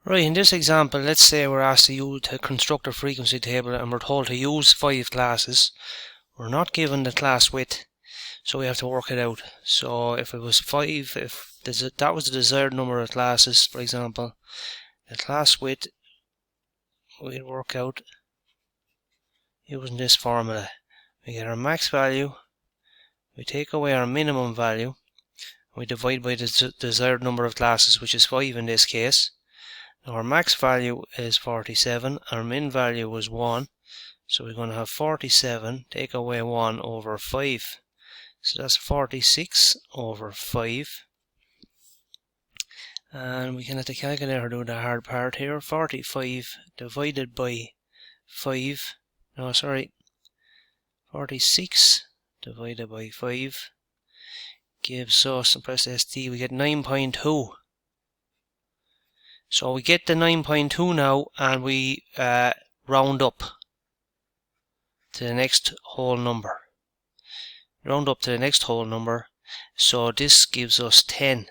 Right, in this example, let's say we're asked to construct a frequency table and we're told to use 5 classes. We're not given the class width, so we have to work it out. So if it was 5, if that was the desired number of classes, for example, the class width we'd work out using this formula. We get our max value, we take away our minimum value, we divide by the desired number of classes, which is 5 in this case. Our max value is 47, our min value was 1, so we're going to have 47 take away 1 over 5, so that's 46 over 5, and we can let the calculator do the hard part here. 45 divided by 46 divided by 5 gives us, and press ST, we get 9.2. So we get the 9.2 now, and we round up to the next whole number. So this gives us 10.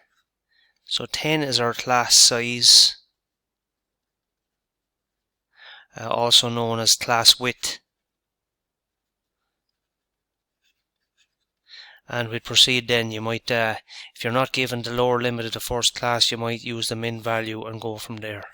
So 10 is our class size, also known as class width. And we'd proceed then. You might, if you're not given the lower limit of the first class, you might use the min value and go from there.